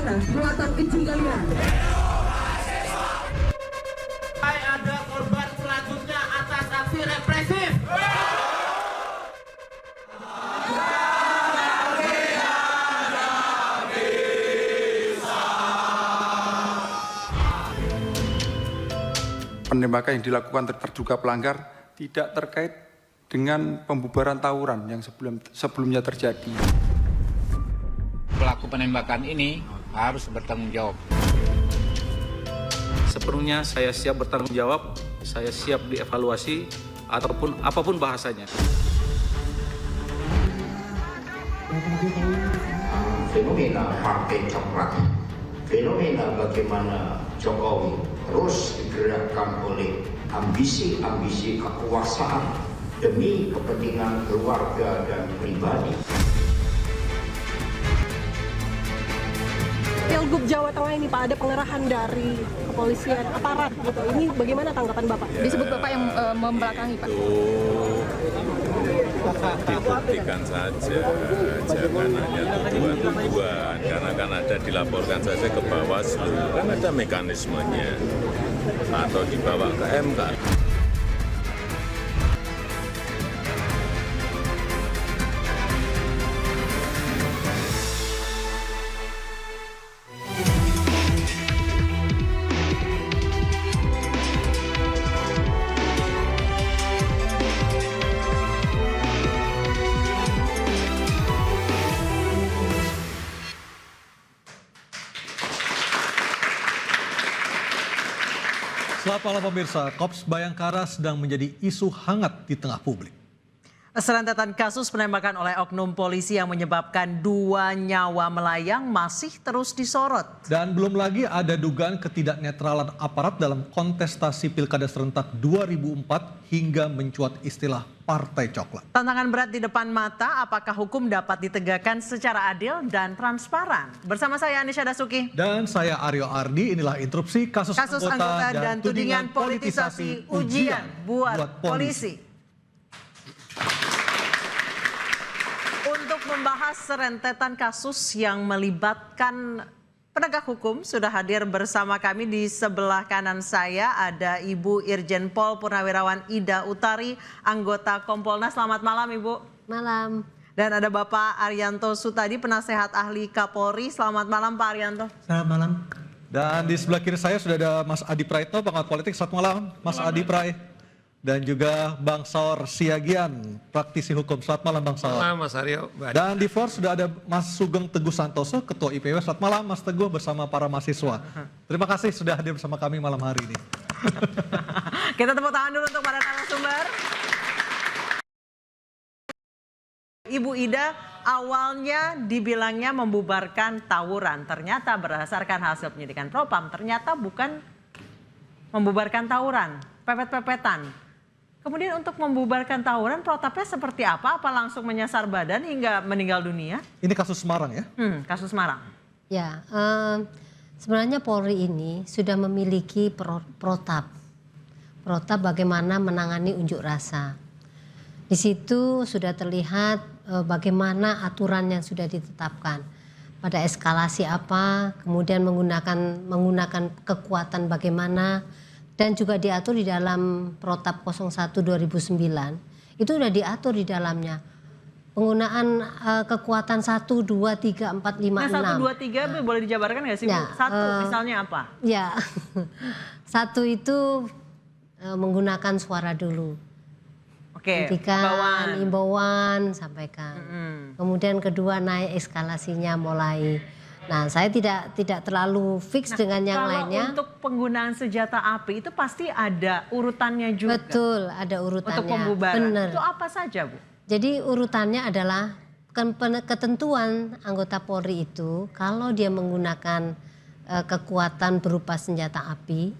mana muatan kencing kalian? Ada korban selanjutnya atas aksi represif. Penembakan yang dilakukan terduga pelanggar tidak terkait dengan pembubaran tawuran yang sebelumnya terjadi. Pelaku penembakan ini harus bertanggung jawab. Sepenuhnya saya siap bertanggung jawab, saya siap dievaluasi, ataupun apapun bahasanya. Fenomena partai coklat, fenomena bagaimana Jokowi terus digerakkan oleh ambisi-ambisi kekuasaan demi kepentingan keluarga dan pribadi. Pilgub Jawa Tengah ini Pak, ada pengerahan dari kepolisian, aparat gitu. Ini bagaimana tanggapan Bapak? Disebut Bapak yang membelakangi Pak. Dibuktikan saja, jangan hanya tuduhan-tuduhan, karena kan ada dilaporkan saja ke Bawaslu, kan ada mekanismenya, atau dibawa ke MK. Selamat malam pemirsa, Korps Bayangkara sedang menjadi isu hangat di tengah publik. Serentetan kasus penembakan oleh oknum polisi yang menyebabkan 2 nyawa melayang masih terus disorot. Dan belum lagi ada dugaan ketidaknetralan aparat dalam kontestasi Pilkada serentak 2004 hingga mencuat istilah Partai Coklat. Tantangan berat di depan mata, apakah hukum dapat ditegakkan secara adil dan transparan? Bersama saya Anisha Dasuki. Dan saya Aryo Ardi, inilah interupsi kasus anggota dan tudingan politisasi ujian buat polisi. Untuk membahas serentetan kasus yang melibatkan penegak hukum, sudah hadir bersama kami. Di sebelah kanan saya ada Ibu Irjen Pol Purnawirawan Ida Utari, anggota Kompolnas. Selamat malam Ibu. Malam. Dan ada Bapak Arianto Sutadi, penasehat ahli Kapolri. Selamat malam Pak Arianto. Selamat malam. Dan di sebelah kiri saya sudah ada Mas Adi Praitno, pengamat politik. Selamat malam Mas Adi Prai. Dan juga Bang Saur Siagian, praktisi hukum. Selamat malam Bang Saur. Selamat malam Mas Aryo. Dan di floor sudah ada Mas Sugeng Teguh Santoso, Ketua IPW. Selamat malam Mas Teguh bersama para mahasiswa. Terima kasih sudah hadir bersama kami malam hari ini. Kita tepuk tangan dulu untuk para narasumber. Ibu Ida, awalnya dibilangnya membubarkan tawuran. Ternyata berdasarkan hasil penyidikan Propam, ternyata bukan membubarkan tawuran, pepet-pepetan. Kemudian untuk membubarkan tawuran, protapnya seperti apa? Apa langsung menyasar badan hingga meninggal dunia? Ini kasus Semarang ya? Kasus Semarang. Ya, sebenarnya Polri ini sudah memiliki protap bagaimana menangani unjuk rasa. Di situ sudah terlihat bagaimana aturan yang sudah ditetapkan. Pada eskalasi apa, kemudian menggunakan kekuatan bagaimana. Dan juga diatur di dalam Protap 01 2009, itu sudah diatur di dalamnya. Penggunaan kekuatan 1, 2, 3, 4, 5, 6. Nah 1, 2, 3 boleh dijabarkan nggak sih Bu? Ya, 1 misalnya apa? Ya, 1 itu menggunakan suara dulu. Oke, imbauan, sampaikan. Kemudian kedua naik eskalasinya mulai. Nah, saya tidak terlalu fix dengan yang lainnya. Untuk penggunaan senjata api itu pasti ada urutannya juga. Betul, ada urutannya. Untuk pembubaran. Bener. Itu apa saja Bu? Jadi urutannya adalah ketentuan anggota Polri itu kalau dia menggunakan kekuatan berupa senjata api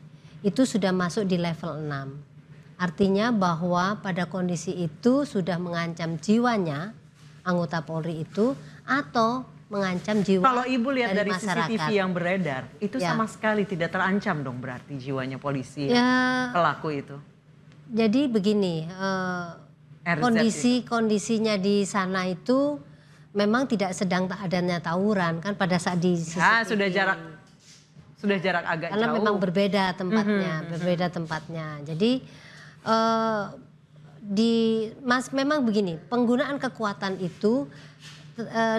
itu sudah masuk di level 6. Artinya bahwa pada kondisi itu sudah mengancam jiwanya anggota Polri itu atau mengancam jiwa. Kalau Ibu lihat dari masyarakat. CCTV yang beredar, itu sama sekali tidak terancam dong berarti jiwanya polisi pelaku itu. Jadi begini, kondisinya di sana itu memang tidak sedang adanya tawuran kan pada saat di sudah jarak agak karena jauh. memang berbeda tempatnya. Jadi memang begini, penggunaan kekuatan itu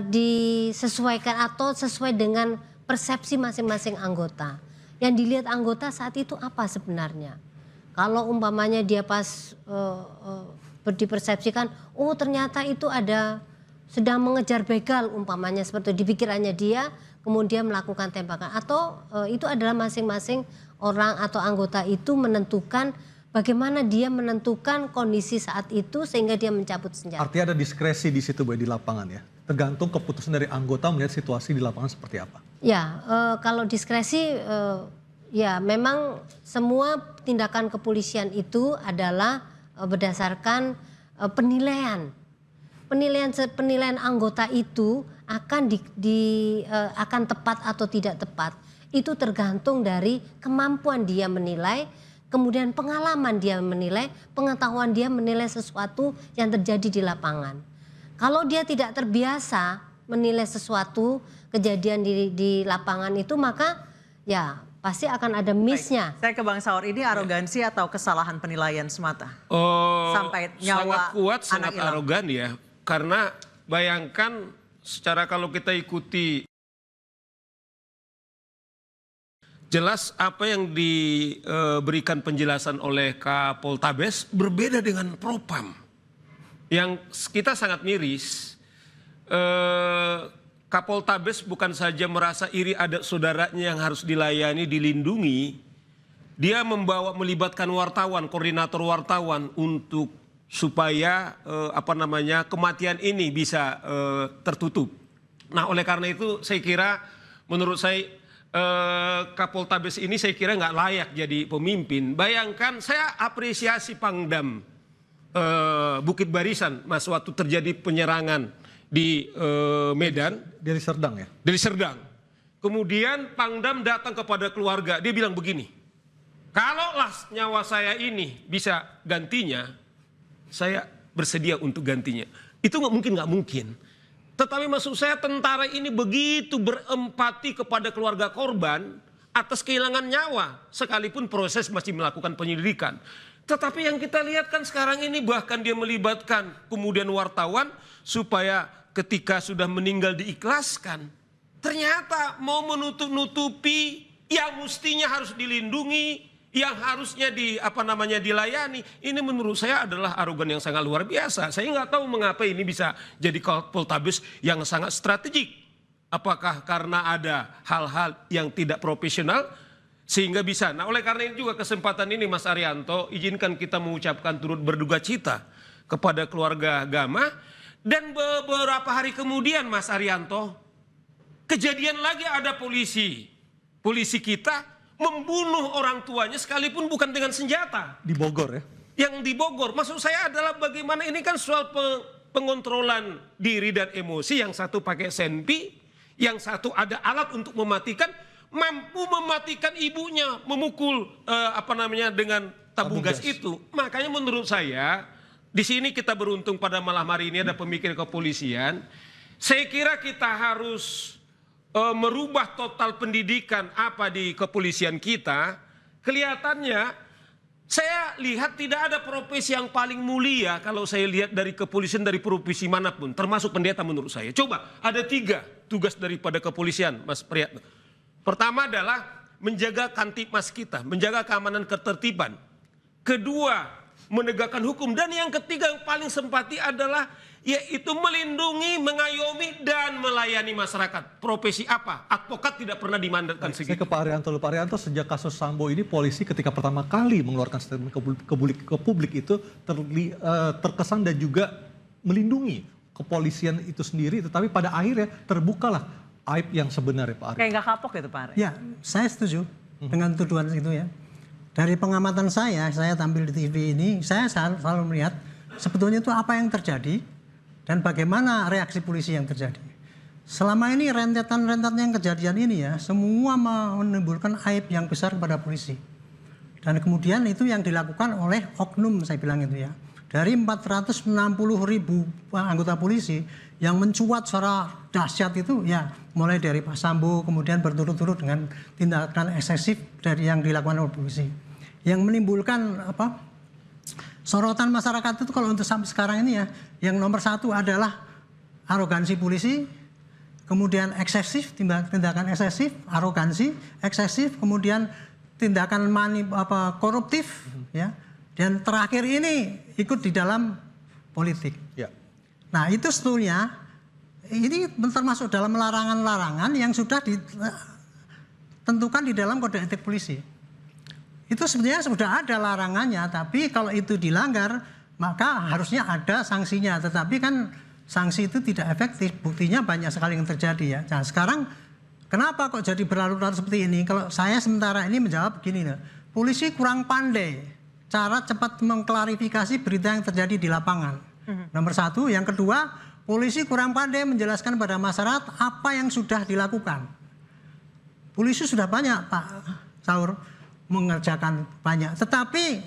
disesuaikan atau sesuai dengan persepsi masing-masing anggota. Yang dilihat anggota saat itu apa sebenarnya? Kalau umpamanya dia pas dipersepsikan, oh ternyata itu ada sedang mengejar begal umpamanya seperti di pikirannya dia, kemudian melakukan tembakan. Atau itu adalah masing-masing orang atau anggota itu menentukan bagaimana dia menentukan kondisi saat itu sehingga dia mencabut senjata. Artinya ada diskresi di situ di lapangan ya? Tergantung keputusan dari anggota melihat situasi di lapangan seperti apa? Ya, kalau diskresi ya memang semua tindakan kepolisian itu adalah berdasarkan penilaian anggota itu akan tepat atau tidak tepat. Itu tergantung dari kemampuan dia menilai, kemudian pengalaman dia menilai, pengetahuan dia menilai sesuatu yang terjadi di lapangan. Kalau dia tidak terbiasa menilai sesuatu kejadian di lapangan itu, maka ya pasti akan ada miss-nya. Saya ke Bang Saur, ini arogansi atau kesalahan penilaian semata? Sampai nyawa sangat kuat, sangat anak hilang. arogan ya. Karena bayangkan secara kalau kita ikuti jelas apa yang diberikan penjelasan oleh Kapoltabes berbeda dengan Propam. Yang kita sangat miris, Kapoltabes bukan saja merasa iri ada saudaranya yang harus dilayani, dilindungi, dia melibatkan wartawan, koordinator wartawan untuk supaya kematian ini bisa tertutup. Nah, oleh karena itu saya kira menurut saya Kapoltabes ini saya kira nggak layak jadi pemimpin. Bayangkan saya apresiasi Pangdam Bukit Barisan Mas waktu terjadi penyerangan di Medan. Dari Serdang ya? Dari Serdang. Kemudian Pangdam datang kepada keluarga, dia bilang begini, kalaulah nyawa saya ini bisa gantinya, saya bersedia untuk gantinya. Itu nggak mungkin. Tetapi maksud saya tentara ini begitu berempati kepada keluarga korban atas kehilangan nyawa, sekalipun proses masih melakukan penyelidikan. Tetapi yang kita lihat kan sekarang ini bahkan dia melibatkan kemudian wartawan supaya ketika sudah meninggal diikhlaskan. Ternyata mau menutup-nutupi yang mestinya harus dilindungi, yang harusnya dilayani. Ini menurut saya adalah arogan yang sangat luar biasa. Saya nggak tahu mengapa ini bisa jadi Kapoltabes yang sangat strategik. Apakah karena ada hal-hal yang tidak profesional sehingga bisa. Nah, oleh karena ini juga kesempatan ini Mas Arianto, izinkan kita mengucapkan turut berduka cita kepada keluarga Gama. Dan beberapa hari kemudian Mas Arianto, kejadian lagi ada polisi kita membunuh orang tuanya sekalipun bukan dengan senjata. Di Bogor ya? Yang di Bogor. Maksud saya adalah bagaimana ini kan soal pengontrolan diri dan emosi. Yang satu pakai senpi, yang satu ada alat untuk mematikan, mampu mematikan ibunya, memukul dengan tabung gas itu. Makanya menurut saya di sini kita beruntung pada malam hari ini ada pemikir kepolisian. Saya kira kita harus merubah total pendidikan di kepolisian kita. Kelihatannya saya lihat tidak ada profesi yang paling mulia kalau saya lihat dari kepolisian dari profesi manapun, termasuk pendeta menurut saya. Coba ada 3 tugas daripada kepolisian, Mas Priyatno. Pertama adalah menjaga kamtipmas kita, menjaga keamanan ketertiban. Kedua, menegakkan hukum. Dan yang ketiga yang paling sempati adalah yaitu melindungi, mengayomi, dan melayani masyarakat. Profesi apa? Advokat tidak pernah dimandatkan segitu. Saya ke Pak Arianto. Pak Arianto, sejak kasus Sambo ini polisi ketika pertama kali mengeluarkan statement ke publik itu terkesan dan juga melindungi kepolisian itu sendiri. Tetapi pada akhirnya terbukalah aib yang sebenarnya Pak Arianto. Kayak nggak kapok gitu Pak Ari? Ya, saya setuju dengan tuduhan itu ya. Dari pengamatan saya tampil di TV ini, saya selalu melihat sebetulnya itu apa yang terjadi dan bagaimana reaksi polisi yang terjadi. Selama ini rentetan yang kejadian ini ya, semua menimbulkan aib yang besar kepada polisi. Dan kemudian itu yang dilakukan oleh oknum, saya bilang itu ya. dari 460.000 anggota polisi yang mencuat secara dahsyat itu ya mulai dari Pak Sambo kemudian berturut-turut dengan tindakan eksesif dari yang dilakukan oleh polisi yang menimbulkan sorotan masyarakat itu kalau untuk sampai sekarang ini ya yang nomor satu adalah arogansi polisi, kemudian eksesif, tindakan eksesif, arogansi, eksesif, kemudian tindakan koruptif, ya, dan terakhir ini ikut di dalam politik. Ya. Nah itu sebetulnya ini termasuk dalam larangan-larangan yang sudah ditentukan di dalam kode etik polisi. Itu sebenarnya sudah ada larangannya, tapi kalau itu dilanggar maka harusnya ada sanksinya. Tetapi kan sanksi itu tidak efektif, buktinya banyak sekali yang terjadi ya. Nah sekarang kenapa kok jadi berlarut-larut seperti ini? Kalau saya sementara ini menjawab begini, polisi kurang pandai cara cepat mengklarifikasi berita yang terjadi di lapangan. Nomor satu, yang kedua, polisi kurang pandai menjelaskan pada masyarakat apa yang sudah dilakukan. Polisi sudah banyak Pak Saur mengerjakan banyak, tetapi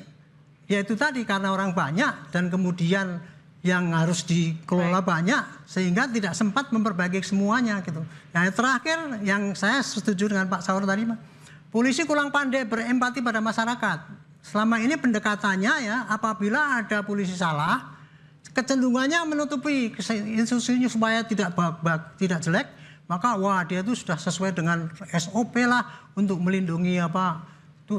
ya itu tadi karena orang banyak dan kemudian yang harus dikelola banyak sehingga tidak sempat memperbaiki semuanya gitu. Yang terakhir yang saya setuju dengan Pak Saur tadi, polisi kurang pandai berempati pada masyarakat. Selama ini pendekatannya ya apabila ada polisi salah, kecenderungannya menutupi institusinya supaya tidak jelek, maka wah dia itu sudah sesuai dengan SOP lah untuk melindungi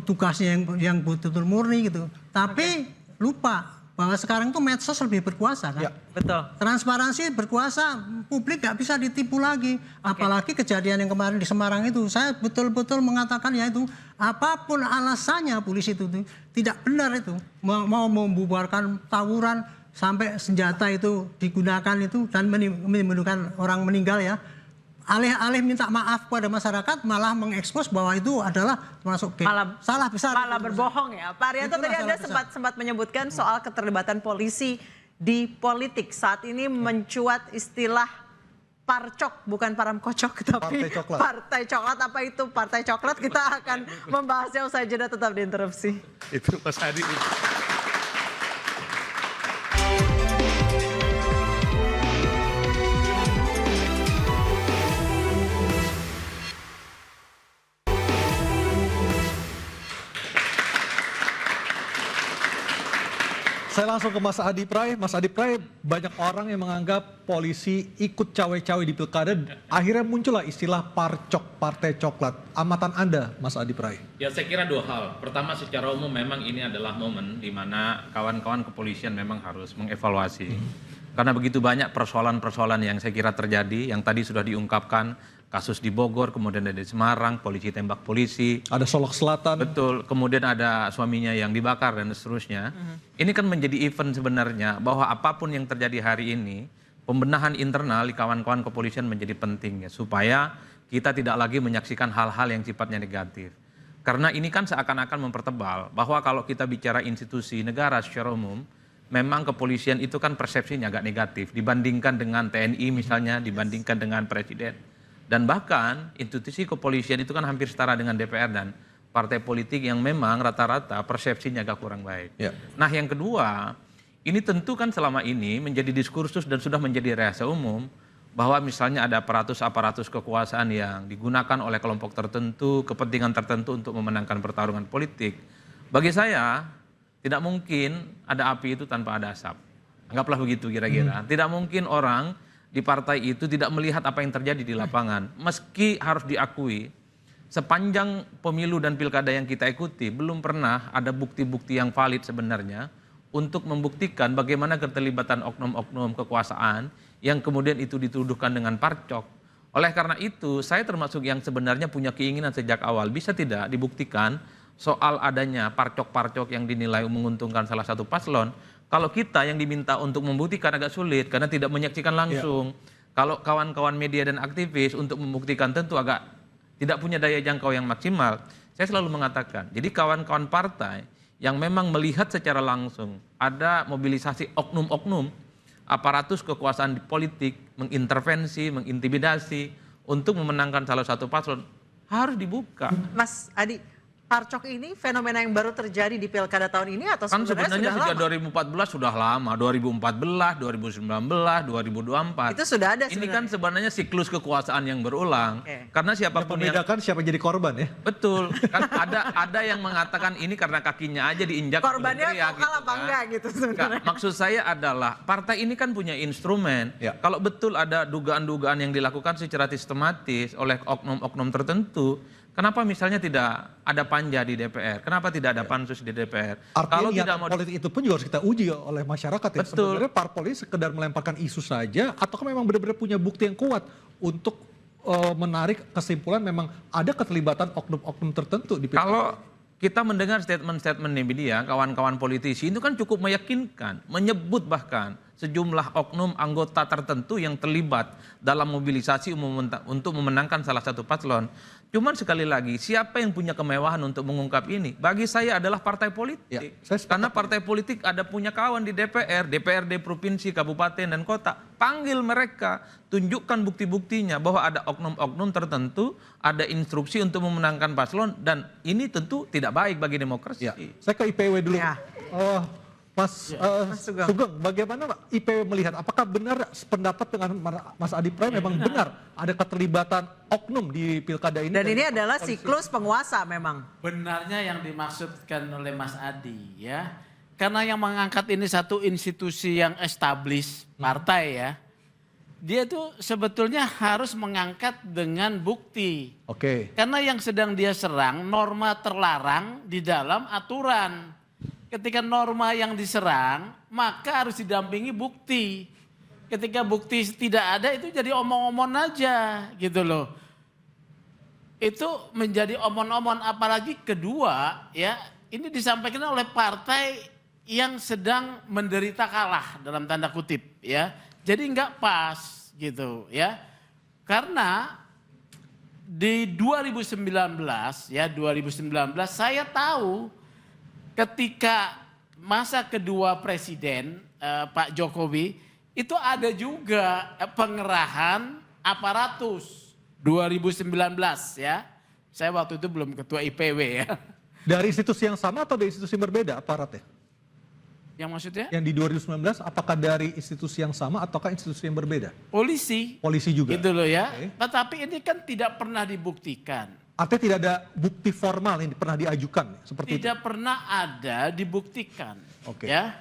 tugasnya yang betul-betul murni gitu. Tapi lupa bahwa sekarang tuh medsos lebih berkuasa kan. Ya, betul. Transparansi berkuasa, publik nggak bisa ditipu lagi. Apalagi kejadian yang kemarin di Semarang itu, saya betul-betul mengatakan ya itu apapun alasannya polisi itu tidak benar itu mau membubarkan tawuran sampai senjata itu digunakan itu dan menimbulkan orang meninggal ya. Alih-alih minta maaf kepada masyarakat malah mengekspos bahwa itu adalah termasuk salah besar. Malah berbohong ya. Pak Arianto tadi Anda sempat menyebutkan soal keterlibatan polisi di politik. Saat ini mencuat istilah parcok, bukan param kocok tapi partai coklat. Apa itu partai coklat? Kita akan membahasnya usai jeda, tetap di Interupsi. Itu Mas Adi. Saya langsung ke Mas Adi Pray. Mas Adi Pray, banyak orang yang menganggap polisi ikut cawe-cawe di pilkada. Akhirnya muncullah istilah parcok, partai coklat. Amatan Anda, Mas Adi Pray? Ya saya kira dua hal. Pertama secara umum memang ini adalah momen di mana kawan-kawan kepolisian memang harus mengevaluasi. Karena begitu banyak persoalan-persoalan yang saya kira terjadi, yang tadi sudah diungkapkan. Kasus di Bogor, kemudian ada di Semarang, polisi tembak polisi. Ada Solok Selatan. Betul, kemudian ada suaminya yang dibakar dan seterusnya. Ini kan menjadi event sebenarnya bahwa apapun yang terjadi hari ini, pembenahan internal di kawan-kawan kepolisian menjadi penting ya. Supaya kita tidak lagi menyaksikan hal-hal yang sifatnya negatif. Karena ini kan seakan-akan mempertebal bahwa kalau kita bicara institusi negara secara umum, memang kepolisian itu kan persepsinya agak negatif. Dibandingkan dengan TNI misalnya, dibandingkan dengan Presiden. Dan bahkan institusi kepolisian itu kan hampir setara dengan DPR dan partai politik yang memang rata-rata persepsinya agak kurang baik. Ya. Nah yang kedua, ini tentu kan selama ini menjadi diskursus dan sudah menjadi rahasia umum bahwa misalnya ada aparatus kekuasaan yang digunakan oleh kelompok tertentu, kepentingan tertentu untuk memenangkan pertarungan politik. Bagi saya, tidak mungkin ada api itu tanpa ada asap. Anggaplah begitu kira-kira. Tidak mungkin orang di partai itu tidak melihat apa yang terjadi di lapangan. Meski harus diakui, sepanjang pemilu dan pilkada yang kita ikuti, belum pernah ada bukti-bukti yang valid sebenarnya untuk membuktikan bagaimana keterlibatan oknum-oknum kekuasaan yang kemudian itu dituduhkan dengan parcok. Oleh karena itu, saya termasuk yang sebenarnya punya keinginan sejak awal, bisa tidak dibuktikan soal adanya parcok-parcok yang dinilai menguntungkan salah satu paslon. Kalau kita yang diminta untuk membuktikan agak sulit karena tidak menyaksikan langsung. Kalau kawan-kawan media dan aktivis untuk membuktikan tentu agak tidak punya daya jangkau yang maksimal. Saya selalu mengatakan, jadi kawan-kawan partai yang memang melihat secara langsung ada mobilisasi oknum-oknum aparatus kekuasaan di politik, mengintervensi, mengintimidasi untuk memenangkan salah satu paslon, harus dibuka. Mas Adi, Parcok ini fenomena yang baru terjadi di pilkada tahun ini atau Kan sebenarnya sebenarnya sudah sejak lama? 2014 sudah lama, 2014, 2019, 2024. Itu sudah ada Ini kan sebenarnya siklus kekuasaan yang berulang. Karena siapapun yang membedakan siapa jadi korban ya. betul, kan ada yang mengatakan ini karena kakinya aja diinjak. Korbannya oleh teriak lokal apa kan. enggak gitu sebenarnya? Enggak, maksud saya adalah partai ini kan punya instrumen. Kalau betul ada dugaan-dugaan yang dilakukan secara sistematis oleh oknum-oknum tertentu, kenapa misalnya tidak ada panja di DPR? Kenapa tidak ada pansus di DPR? Artinya Kalau niatan tidak mau politik itu pun juga harus kita uji oleh masyarakat ya. Betul. Sebenarnya parpol ini sekedar melemparkan isu saja, ataukah memang benar-benar punya bukti yang kuat untuk menarik kesimpulan memang ada keterlibatan oknum-oknum tertentu di pilkada? Kalau kita mendengar statement-statement di media, kawan-kawan politisi itu kan cukup meyakinkan, menyebut bahkan sejumlah oknum anggota tertentu yang terlibat dalam mobilisasi umum untuk memenangkan salah satu paslon. Cuman sekali lagi, siapa yang punya kemewahan untuk mengungkap ini? Bagi saya adalah partai politik. Karena partai politik ada punya kawan di DPR, DPRD provinsi, kabupaten, dan kota. Panggil mereka, tunjukkan bukti-buktinya bahwa ada oknum-oknum tertentu, ada instruksi untuk memenangkan paslon, dan ini tentu tidak baik bagi demokrasi. Saya ke IPW dulu. Mas Sugeng, bagaimana Pak IPW melihat? Apakah benar sependapat dengan Mas Adi Pray memang benar ada keterlibatan oknum di pilkada ini? Dan ini adalah siklus penguasa memang. Benarnya yang dimaksudkan oleh Mas Adi ya, karena yang mengangkat ini satu institusi yang established partai ya, dia itu sebetulnya harus mengangkat dengan bukti. Oke. Karena yang sedang dia serang norma terlarang di dalam aturan. Ketika norma yang diserang, maka harus didampingi bukti. Ketika bukti tidak ada, itu jadi omong-omong aja gitu loh. Itu menjadi omong-omong, apalagi kedua ya, ini disampaikan oleh partai yang sedang menderita kalah dalam tanda kutip ya. Jadi nggak pas gitu ya. Karena di 2019 ya, 2019 saya tahu ketika masa kedua Presiden Pak Jokowi itu ada juga pengerahan aparatus 2019 ya. Saya waktu itu belum ketua IPW ya. Dari institusi yang sama atau dari institusi yang berbeda aparatnya? Yang maksudnya? Yang di 2019 apakah dari institusi yang sama ataukah institusi yang berbeda? Polisi. Polisi juga. Gitu loh ya. Tetapi ini kan tidak pernah dibuktikan. Artinya tidak ada bukti formal yang pernah diajukan seperti Tidak pernah ada dibuktikan. Oke. Ya.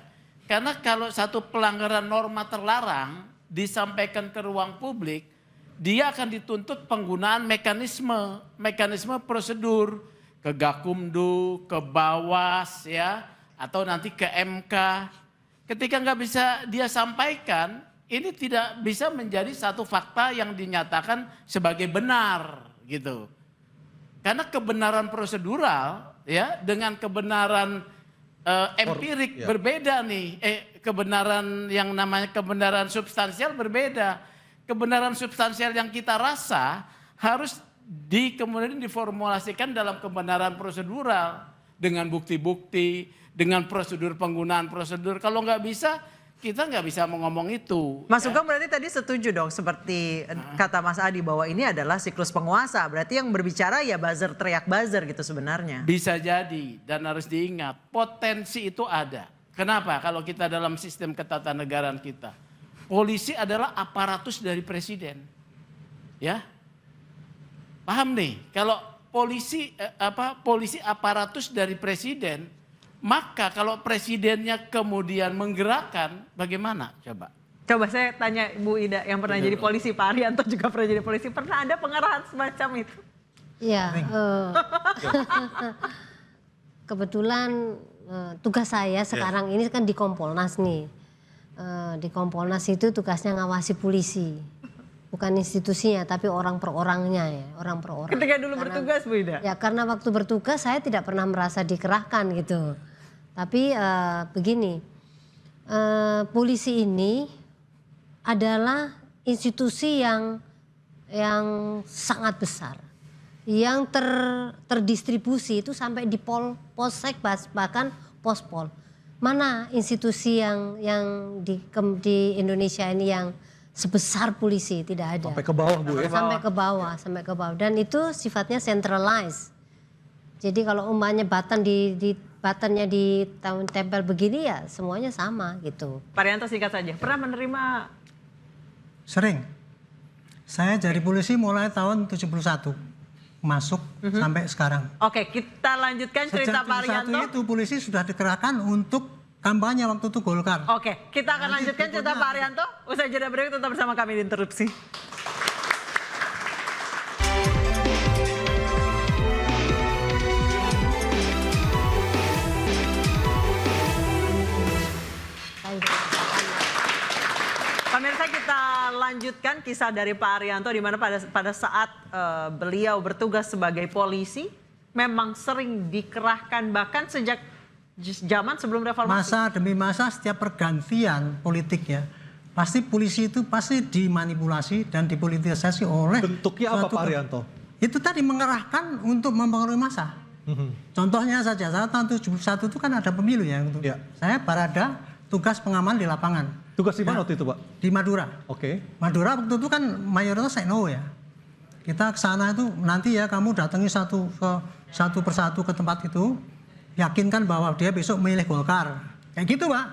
Karena kalau satu pelanggaran norma terlarang disampaikan ke ruang publik, dia akan dituntut penggunaan mekanisme prosedur ke Gakumdu, ke Bawas ya, atau nanti ke MK. Ketika nggak bisa dia sampaikan, ini tidak bisa menjadi satu fakta yang dinyatakan sebagai benar gitu. Karena kebenaran prosedural ya dengan kebenaran empirik berbeda nih. Kebenaran yang namanya kebenaran substansial berbeda. Kebenaran substansial yang kita rasa harus kemudian diformulasikan dalam kebenaran prosedural dengan bukti-bukti, dengan prosedur penggunaan prosedur. Kalau nggak bisa, kita nggak bisa ngomong itu. Mas Sugeng berarti tadi setuju dong seperti kata Mas Adi bahwa ini adalah siklus penguasa. Berarti yang berbicara ya buzzer, teriak buzzer gitu sebenarnya. Bisa jadi dan harus diingat potensi itu ada. Kenapa? Kalau kita dalam sistem ketatanegaraan kita. Polisi adalah aparatus dari presiden. Ya. Paham nih? Kalau polisi aparatus dari presiden, maka kalau presidennya kemudian menggerakkan, bagaimana? Coba saya tanya Bu Ida yang pernah jadi polisi, Pak Arianto juga pernah jadi polisi. Pernah ada pengerahan semacam itu? Iya. Kebetulan tugas saya sekarang ini kan di Kompolnas nih. Di Kompolnas itu tugasnya ngawasi polisi. Bukan institusinya tapi orang per orangnya ya, orang per orang. Ketika dulu bertugas Bu Ida? Ya karena waktu bertugas saya tidak pernah merasa dikerahkan gitu. Tapi begini, polisi ini adalah institusi yang sangat besar, yang terdistribusi itu sampai di polsek bahkan pospol. Mana institusi yang di Indonesia ini yang sebesar polisi? Tidak ada. Sampai ke bawah Bu ya? Sampai ke bawah. Dan itu sifatnya centralized. Jadi kalau umpamanya batannya ditempel begini ya semuanya sama gitu. Pak Arianto singkat saja, pernah menerima? Sering. Saya jadi polisi mulai tahun 71 masuk sampai sekarang. Oke, kita lanjutkan cerita Pak Arianto. Sejak itu polisi sudah dikerahkan untuk kampanye waktu itu Golkar. Oke, kita akan lanjutkan cerita Pak Arianto. Usai jeda berikut tetap bersama kami di Interupsi. Pemirsa, kita lanjutkan kisah dari Pak Arianto di mana pada saat beliau bertugas sebagai polisi memang sering dikerahkan bahkan sejak zaman sebelum reformasi. Masa demi masa setiap pergantian politik ya, pasti polisi itu pasti dimanipulasi dan dipolitisasi oleh bentuknya apa Pak Arianto? Itu tadi mengerahkan untuk mempengaruhi massa. Contohnya saja, saat tahun 71 itu kan ada pemilu ya. Saya Barada tugas pengaman di lapangan. Tugas di mana waktu itu Pak? Di Madura. Oke. Madura waktu itu kan mayoritas NU ya. Kita ke sana itu nanti ya kamu datangi satu persatu ke tempat itu, yakinkan bahwa dia besok milih Golkar. Kayak gitu Pak.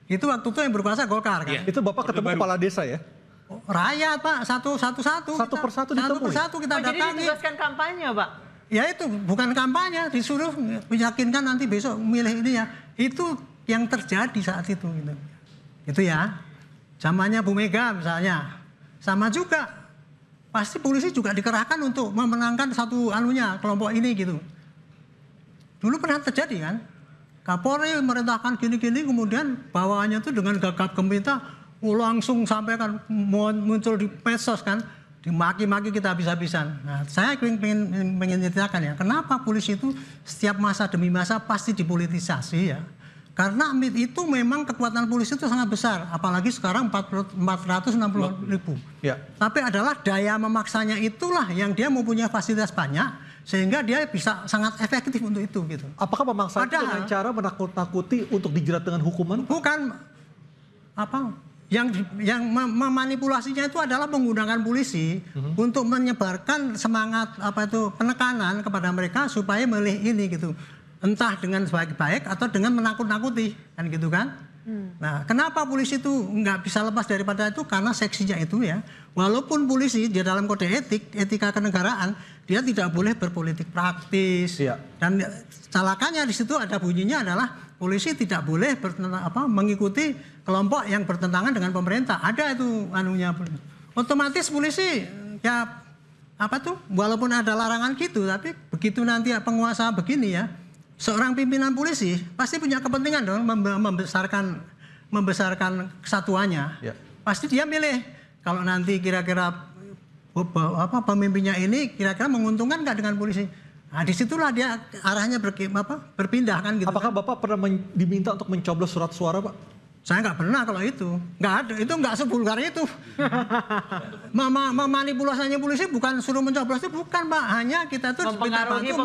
Itu waktu itu yang berkuasa Golkar kan. Itu Bapak ketemu kepala desa ya? Rakyat Pak, satu persatu kita datangi. Jadi ditugaskan kampanye Pak? Ya itu bukan kampanye, disuruh meyakinkan nanti besok milih ini ya. Itu yang terjadi saat itu gitu. Itu ya. Zamannya Bu Mega misalnya. Sama juga. Pasti polisi juga dikerahkan untuk memenangkan satu kelompok ini gitu. Dulu pernah terjadi kan. Kapolri merintahkan gini-gini kemudian bawaannya itu dengan gagap gempita langsung sampaikan muncul di medsos kan. Dimaki-maki kita habis-habisan. Nah, saya pengen ceritakan ya, kenapa polisi itu setiap masa demi masa pasti dipolitisasi ya. Karena itu memang kekuatan polisi itu sangat besar, apalagi sekarang 460.000. Ya. Tapi adalah daya memaksanya itulah yang dia mempunyai fasilitas banyak, sehingga dia bisa sangat efektif untuk itu gitu. Apakah memaksa itu dengan cara menakut-nakuti untuk dijerat dengan hukuman? Bukan apa? Yang memanipulasinya itu adalah menggunakan polisi untuk menyebarkan semangat penekanan kepada mereka supaya milih ini gitu. Entah dengan baik-baik atau dengan menakut-nakuti kan gitu kan. Nah, kenapa polisi itu nggak bisa lepas daripada itu? Karena seksinya itu ya. Walaupun polisi di dalam kode etika kenegaraan, dia tidak boleh berpolitik praktis. Dan celakanya di situ ada bunyinya adalah polisi tidak boleh mengikuti kelompok yang bertentangan dengan pemerintah. Ada itu otomatis polisi ya walaupun ada larangan gitu, tapi begitu nanti penguasa begini ya, seorang pimpinan polisi pasti punya kepentingan dong membesarkan kesatuannya. Pasti dia milih kalau nanti kira-kira pemimpinnya ini kira-kira menguntungkan nggak dengan polisi. Nah, disitulah dia arahnya berpindah kan gitu. Apakah Bapak pernah diminta untuk mencoblos surat suara Pak? Saya nggak pernah kalau itu. Nggak ada, itu nggak sevulgar itu. Memanipulasinya polisi bukan suruh mencoblos itu bukan Pak. Hanya kita tuh mempengaruhi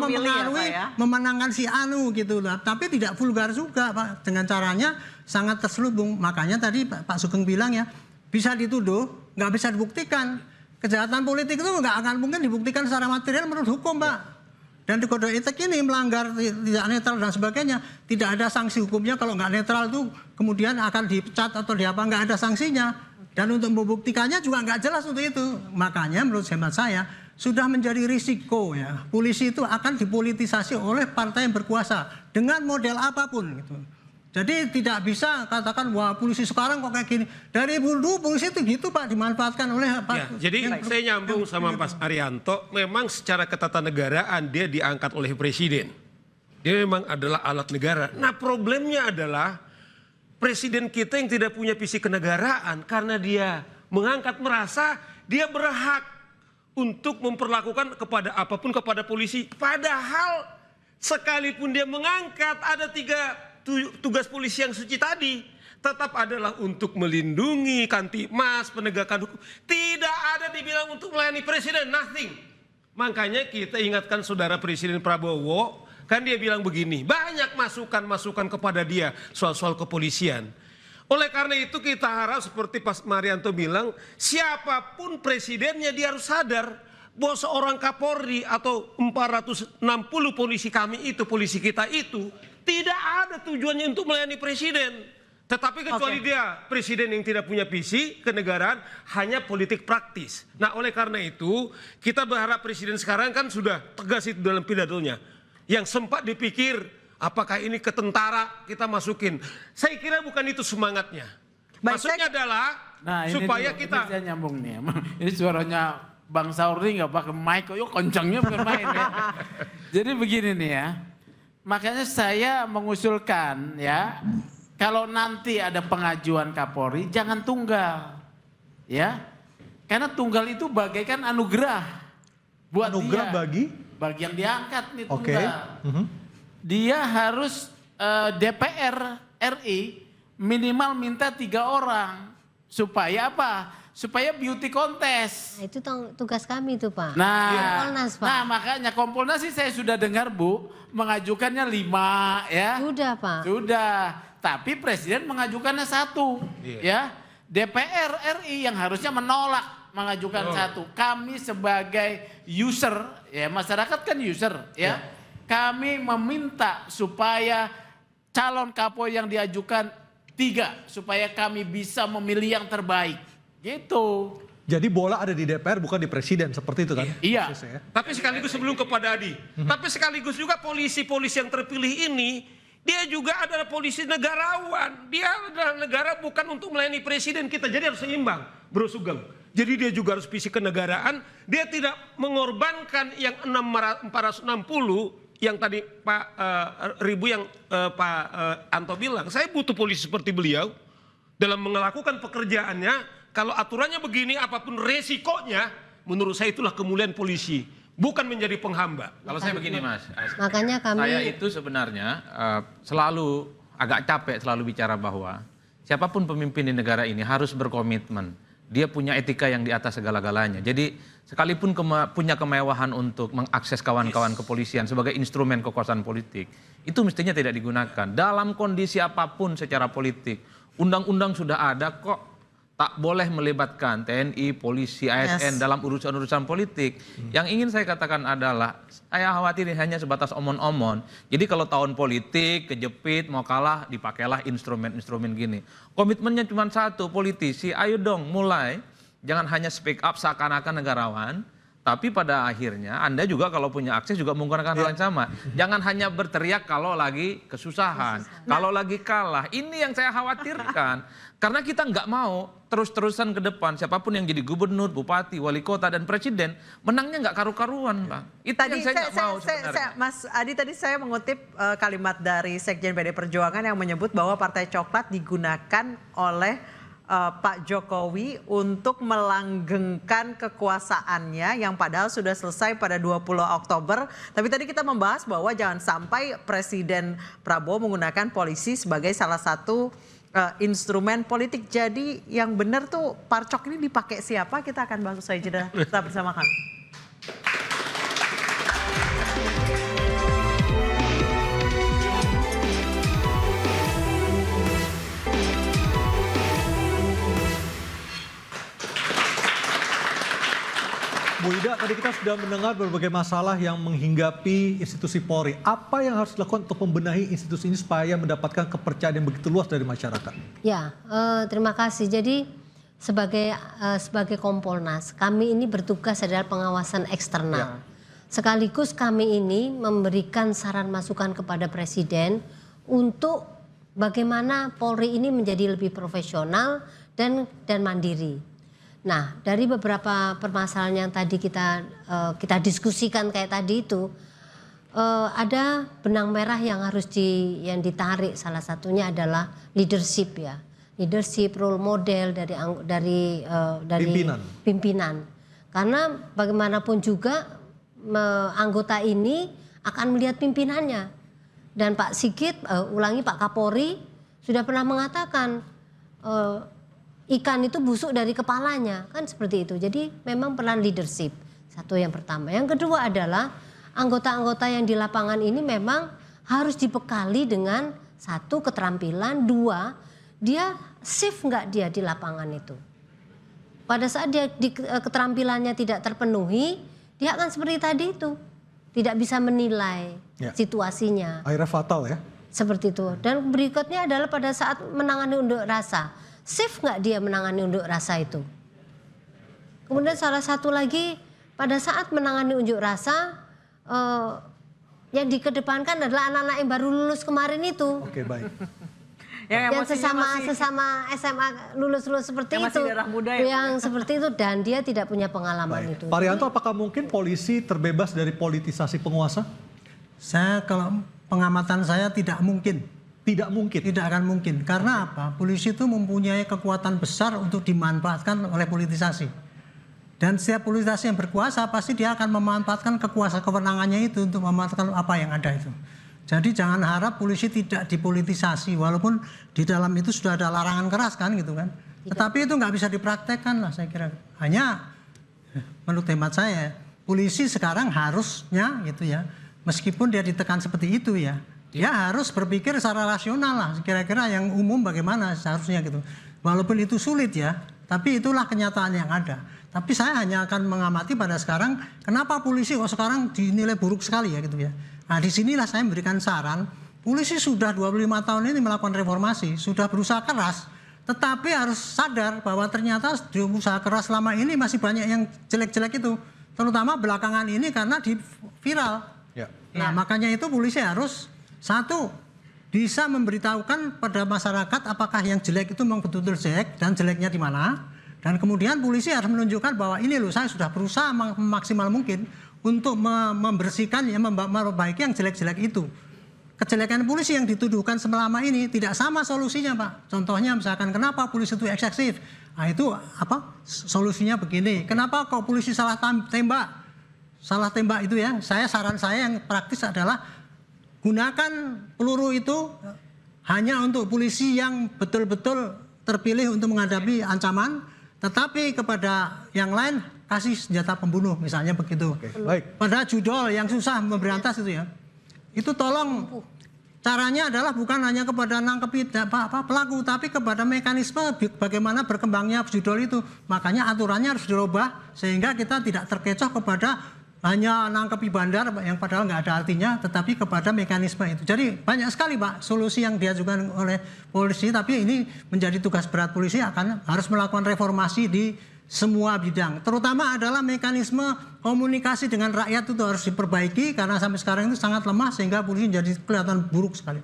memenangkan si anu gitu lah. Tapi tidak vulgar juga Pak. Dengan caranya sangat terselubung. Makanya tadi Pak Sugeng bilang ya, bisa dituduh, nggak bisa dibuktikan. Kejahatan politik itu nggak akan mungkin dibuktikan secara material menurut hukum Pak. Dan di kode etik ini melanggar tidak netral dan sebagainya, tidak ada sanksi hukumnya. Kalau nggak netral itu kemudian akan dipecat atau diapa, nggak ada sanksinya. Dan untuk membuktikannya juga nggak jelas untuk itu. Makanya menurut hemat saya sudah menjadi risiko ya. Polisi itu akan dipolitisasi oleh partai yang berkuasa dengan model apapun gitu. Jadi tidak bisa katakan wah polisi sekarang kok kayak gini. Dari dulu polisi itu gitu Pak, dimanfaatkan oleh Pak. Ya, jadi saya nyambung sama Pak Arianto, memang secara ketatanegaraan dia diangkat oleh presiden. Dia memang adalah alat negara. Nah problemnya adalah presiden kita yang tidak punya visi kenegaraan karena dia mengangkat merasa dia berhak untuk memperlakukan kepada apapun kepada polisi. Padahal sekalipun dia mengangkat ada 3 tugas polisi yang suci tadi tetap adalah untuk melindungi Kamtibmas, penegakan hukum. Tidak ada dibilang untuk melayani presiden, nothing. Makanya kita ingatkan saudara Presiden Prabowo, kan dia bilang begini, banyak masukan-masukan kepada dia soal-soal kepolisian. Oleh karena itu kita harap seperti Pak Marianto bilang, siapapun presidennya dia harus sadar bahwa seorang Kapolri atau 460 polisi kami itu, polisi kita itu, tidak ada tujuannya untuk melayani presiden. Tetapi kecuali dia presiden yang tidak punya visi kenegaraan, hanya politik praktis. Nah, oleh karena itu kita berharap presiden sekarang kan sudah tegas itu dalam pidatonya. Yang sempat dipikir apakah ini ke tentara kita masukin. Saya kira bukan itu semangatnya. Maksudnya adalah supaya kita... Ini saya nyambung nih. Ini suaranya Bang Sauri nggak pakai mic, yuk kencangnya bermain ya. Jadi begini nih ya. Makanya saya mengusulkan ya, kalau nanti ada pengajuan Kapolri, jangan tunggal, ya, karena tunggal itu bagaikan anugerah buat anugerah dia. Bagi yang diangkat nih tunggal. Dia harus DPR RI minimal minta 3 orang supaya apa? Supaya beauty contest. Nah, itu tugas kami itu Pak. Nah, Kompolnas, Pak. Nah makanya Kompolnas sih saya sudah dengar Bu, mengajukannya 5 ya. Sudah Pak. Sudah. Tapi Presiden mengajukannya 1, ya. DPR RI yang harusnya menolak mengajukan 1. Kami sebagai user, ya masyarakat kan user, ya. Kami meminta supaya calon Kapolri yang diajukan 3, supaya kami bisa memilih yang terbaik, gitu. Jadi bola ada di DPR bukan di Presiden, seperti itu kan? Iya. Tapi sekaligus sebelum kepada Adi, tapi sekaligus juga polisi-polisi yang terpilih ini, dia juga adalah polisi negarawan. Dia adalah negara bukan untuk melayani presiden kita. Jadi harus seimbang, Bro Sugeng. Jadi dia juga harus visi kenegaraan. Dia tidak mengorbankan yang 460 yang tadi Pak Ribu yang Pak Anto bilang. Saya butuh polisi seperti beliau dalam melakukan pekerjaannya. Kalau aturannya begini, apapun resikonya, menurut saya itulah kemuliaan polisi. Bukan menjadi penghamba. Kalau saya begini Mas, makanya kami... saya itu sebenarnya selalu agak capek selalu bicara bahwa siapapun pemimpin di negara ini harus berkomitmen. Dia punya etika yang di atas segala-galanya. Jadi sekalipun punya kemewahan untuk mengakses kawan-kawan kepolisian sebagai instrumen kekuasaan politik, itu mestinya tidak digunakan. Dalam kondisi apapun secara politik, undang-undang sudah ada kok. Tak boleh melibatkan TNI, polisi, ASN dalam urusan-urusan politik. Yang ingin saya katakan adalah, saya khawatir hanya sebatas omon-omon. Jadi kalau tahun politik, kejepit, mau kalah, dipakailah instrumen-instrumen gini. Komitmennya cuma 1, politisi, ayo dong mulai. Jangan hanya speak up seakan-akan negarawan. Tapi pada akhirnya Anda juga kalau punya akses juga menggunakan hal yang sama. Jangan hanya berteriak kalau lagi kesusahan, kalau lagi kalah. Ini yang saya khawatirkan. Karena kita nggak mau terus-terusan ke depan siapapun yang jadi gubernur, bupati, wali kota dan presiden menangnya nggak karu-karuan, Bang. Itu yang saya nggak mau sebenarnya. Mas Adi tadi saya mengutip kalimat dari Sekjen PD Perjuangan yang menyebut bahwa Partai Coklat digunakan oleh Pak Jokowi untuk melanggengkan kekuasaannya yang padahal sudah selesai pada 20 Oktober. Tapi tadi kita membahas bahwa jangan sampai Presiden Prabowo menggunakan polisi sebagai salah satu instrumen politik. Jadi yang benar tuh Parcok ini dipakai siapa? Kita akan bahas usai jeda. Tetap bersama kami. Bu Ida, tadi kita sudah mendengar berbagai masalah yang menghinggapi institusi Polri. Apa yang harus dilakukan untuk membenahi institusi ini supaya mendapatkan kepercayaan yang begitu luas dari masyarakat? Ya, terima kasih. Jadi sebagai Kompolnas, kami ini bertugas adalah pengawasan eksternal. Sekaligus kami ini memberikan saran masukan kepada Presiden untuk bagaimana Polri ini menjadi lebih profesional dan mandiri. Nah, dari beberapa permasalahan yang tadi kita diskusikan kayak tadi itu, ada benang merah yang harus yang ditarik. Salah satunya adalah leadership ya, leadership role model dari pimpinan. Karena bagaimanapun juga anggota ini akan melihat pimpinannya. Dan Pak Sigit, Pak Kapolri sudah pernah mengatakan. Ikan itu busuk dari kepalanya, kan seperti itu. Jadi memang peran leadership, satu yang pertama. Yang kedua adalah anggota-anggota yang di lapangan ini memang harus dibekali dengan 1, keterampilan, 2, dia safe nggak dia di lapangan itu. Pada saat dia keterampilannya tidak terpenuhi, dia akan seperti tadi itu, tidak bisa menilai situasinya. Akhirnya fatal ya. Seperti itu. Dan berikutnya adalah pada saat menangani unjuk rasa. Safe nggak dia menangani unjuk rasa itu? Kemudian salah satu lagi, pada saat menangani unjuk rasa, yang dikedepankan adalah anak-anak yang baru lulus kemarin itu. Oke, baik. Yang sesama SMA lulus seperti yang itu, masih darah muda ya? yang seperti itu, dan dia tidak punya pengalaman itu. Pak Rianto, apakah mungkin polisi terbebas dari politisasi penguasa? Saya kalau pengamatan saya tidak mungkin. Tidak mungkin? Tidak akan mungkin. Karena apa? Polisi itu mempunyai kekuatan besar untuk dimanfaatkan oleh politisasi. Dan setiap politisasi yang berkuasa pasti dia akan memanfaatkan kewenangannya itu untuk memanfaatkan apa yang ada itu. Jadi jangan harap polisi tidak dipolitisasi, walaupun di dalam itu sudah ada larangan keras kan gitu kan. Tetapi itu nggak bisa dipraktekkan lah saya kira. Hanya menurut hemat saya, polisi sekarang harusnya gitu ya, meskipun dia ditekan seperti itu ya, dia harus berpikir secara rasional lah. Kira-kira yang umum bagaimana seharusnya gitu. Walaupun itu sulit ya, tapi itulah kenyataan yang ada. Tapi saya hanya akan mengamati pada sekarang, kenapa polisi sekarang dinilai buruk sekali ya gitu ya. Nah disinilah saya memberikan saran, polisi sudah 25 tahun ini melakukan reformasi, sudah berusaha keras, tetapi harus sadar bahwa ternyata di usaha keras selama ini masih banyak yang jelek-jelek itu, terutama belakangan ini karena di viral. Nah makanya itu polisi harus, satu, bisa memberitahukan pada masyarakat apakah yang jelek itu memang betul-betul jelek dan jeleknya di mana. Dan kemudian polisi harus menunjukkan bahwa ini loh saya sudah berusaha maksimal mungkin untuk membersihkan, memperbaiki yang jelek-jelek itu. Kejelekan polisi yang dituduhkan selama ini tidak sama solusinya Pak. Contohnya misalkan kenapa polisi itu eksesif. Nah itu apa solusinya begini. Kenapa kok polisi salah tembak? Salah tembak itu ya, saran saya yang praktis adalah gunakan peluru itu hanya untuk polisi yang betul-betul terpilih untuk menghadapi ancaman, tetapi kepada yang lain kasih senjata pembunuh misalnya begitu. Baik. Pada judul yang susah memberantas itu ya, itu tolong caranya adalah bukan hanya kepada nangkepi pelaku, tapi kepada mekanisme bagaimana berkembangnya judul itu. Makanya aturannya harus dirubah sehingga kita tidak terkecoh kepada hanya nangkepi bandar yang padahal nggak ada artinya, tetapi kepada mekanisme itu. Jadi banyak sekali Pak solusi yang diajukan oleh polisi, tapi ini menjadi tugas berat polisi harus melakukan reformasi di semua bidang. Terutama adalah mekanisme komunikasi dengan rakyat itu harus diperbaiki karena sampai sekarang itu sangat lemah sehingga polisi jadi kelihatan buruk sekali.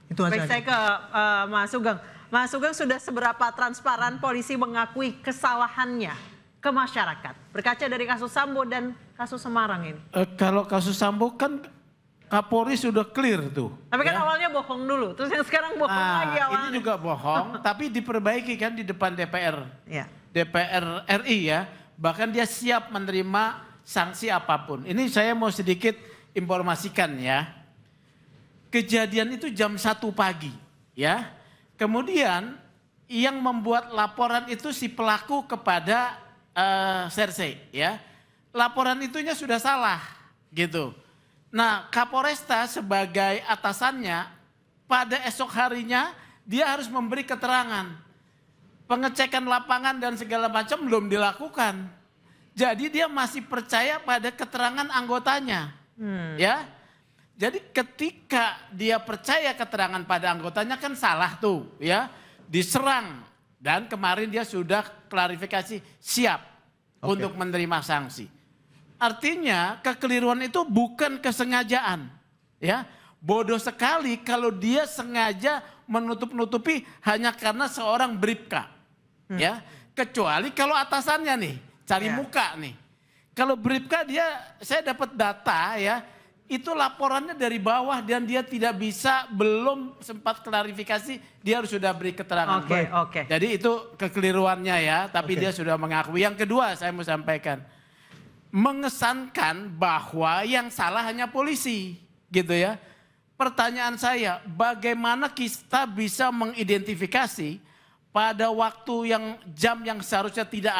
Itu aja. Baik, saya ke Mas Sugeng. Mas Sugeng, sudah seberapa transparan polisi mengakui kesalahannya ke masyarakat berkaca dari kasus Sambo dan kasus Semarang ini? Kalau kasus Sambo kan Kapolri sudah clear tuh. Tapi kan awalnya bohong dulu, terus yang sekarang bohong lagi awalnya. Ini juga bohong, tapi diperbaiki kan di depan DPR. Ya. DPR RI ya, bahkan dia siap menerima sanksi apapun. Ini saya mau sedikit informasikan ya. Kejadian itu jam 1 pagi ya. Kemudian yang membuat laporan itu si pelaku kepada Serse ya. Laporan itunya sudah salah gitu. Nah Kapolresta sebagai atasannya pada esok harinya dia harus memberi keterangan. Pengecekan lapangan dan segala macam belum dilakukan. Jadi dia masih percaya pada keterangan anggotanya. Ya. Jadi ketika dia percaya keterangan pada anggotanya kan salah tuh ya. Diserang dan kemarin dia sudah klarifikasi siap untuk menerima sanksi. Artinya kekeliruan itu bukan kesengajaan. Ya. Bodoh sekali kalau dia sengaja menutup-nutupi hanya karena seorang bribka. Ya, kecuali kalau atasannya nih cari muka nih. Kalau bribka dia, saya dapat data ya, itu laporannya dari bawah dan dia tidak bisa, belum sempat klarifikasi, dia harus sudah beri keterangan. Oke. Jadi itu kekeliruannya ya, tapi dia sudah mengakui. Yang kedua saya mau sampaikan, mengesankan bahwa yang salah hanya polisi, gitu ya. Pertanyaan saya, bagaimana kita bisa mengidentifikasi pada waktu yang jam yang seharusnya tidak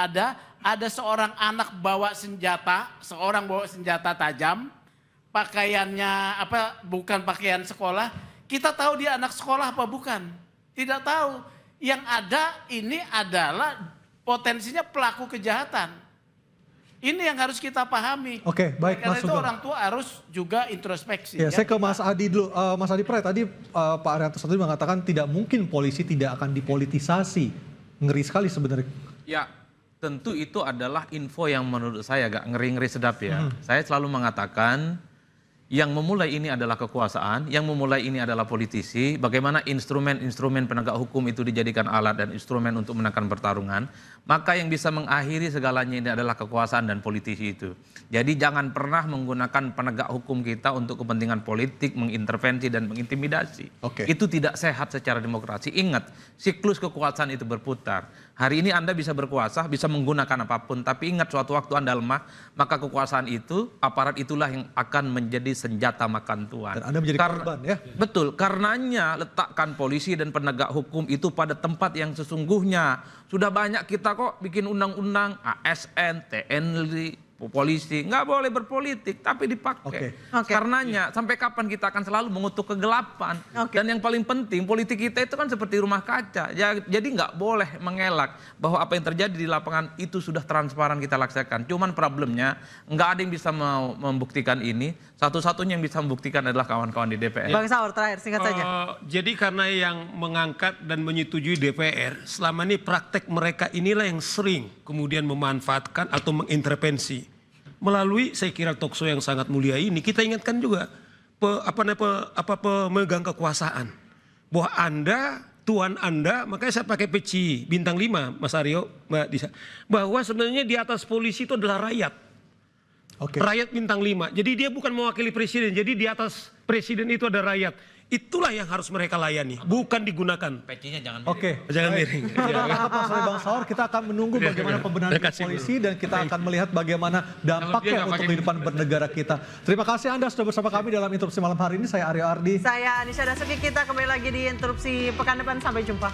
ada seorang anak bawa senjata, seorang bawa senjata tajam, pakaiannya bukan pakaian sekolah, kita tahu dia anak sekolah apa bukan? Tidak tahu. Yang ada ini adalah potensinya pelaku kejahatan. Ini yang harus kita pahami. Oke, baik, Karena Mas itu Sugeng. orang tua harus juga introspeksi. Ya, saya ke Mas Adi dulu. Mas Adi Pray, tadi Pak Arianto Satrio mengatakan tidak mungkin polisi tidak akan dipolitisasi. Ngeri sekali sebenarnya. Ya, tentu itu adalah info yang menurut saya agak ngeri-ngeri sedap ya. Saya selalu mengatakan yang memulai ini adalah kekuasaan, yang memulai ini adalah politisi. Bagaimana instrumen-instrumen penegak hukum itu dijadikan alat dan instrumen untuk menangkan pertarungan. Maka yang bisa mengakhiri segalanya ini adalah kekuasaan dan politisi itu. Jadi jangan pernah menggunakan penegak hukum kita untuk kepentingan politik, mengintervensi dan mengintimidasi. Itu tidak sehat secara demokrasi. Ingat, siklus kekuasaan itu berputar. Hari ini Anda bisa berkuasa, bisa menggunakan apapun. Tapi ingat suatu waktu Anda lemah, maka kekuasaan itu, aparat itulah yang akan menjadi senjata makan tuan. Dan Anda menjadi korban ya? Betul, karenanya letakkan polisi dan penegak hukum itu pada tempat yang sesungguhnya. Sudah banyak kita kok bikin undang-undang ASN, TNI, polisi. Nggak boleh berpolitik, tapi dipakai. Karenanya sampai kapan kita akan selalu mengutuk kegelapan. Dan yang paling penting, politik kita itu kan seperti rumah kaca. Jadi nggak boleh mengelak bahwa apa yang terjadi di lapangan itu sudah transparan kita laksanakan. Cuman problemnya nggak ada yang bisa membuktikan ini. Satu-satunya yang bisa membuktikan adalah kawan-kawan di DPR. Bang Saur, terakhir singkat saja. Jadi karena yang mengangkat dan menyetujui DPR, selama ini praktek mereka inilah yang sering kemudian memanfaatkan atau mengintervensi. Melalui saya kira talkshow yang sangat mulia ini, kita ingatkan juga pemegang kekuasaan. Bahwa Anda, tuan Anda, makanya saya pakai peci bintang 5, Mas Aryo, Mbak Disa. Bahwa sebenarnya di atas polisi itu adalah rakyat. Rakyat bintang 5. Jadi dia bukan mewakili presiden. Jadi di atas presiden itu ada rakyat. Itulah yang harus mereka layani. Bukan digunakan. Pecinya jangan miring. Jangan miring. Mas Bang Saur, kita akan menunggu bagaimana pembenahan polisi dan kita akan melihat bagaimana dampaknya untuk kehidupan bernegara kita. Terima kasih Anda sudah bersama kami dalam interupsi malam hari ini. Saya Aryo Ardi. Saya Anisha Dasuki. Kita kembali lagi di interupsi pekan depan. Sampai jumpa.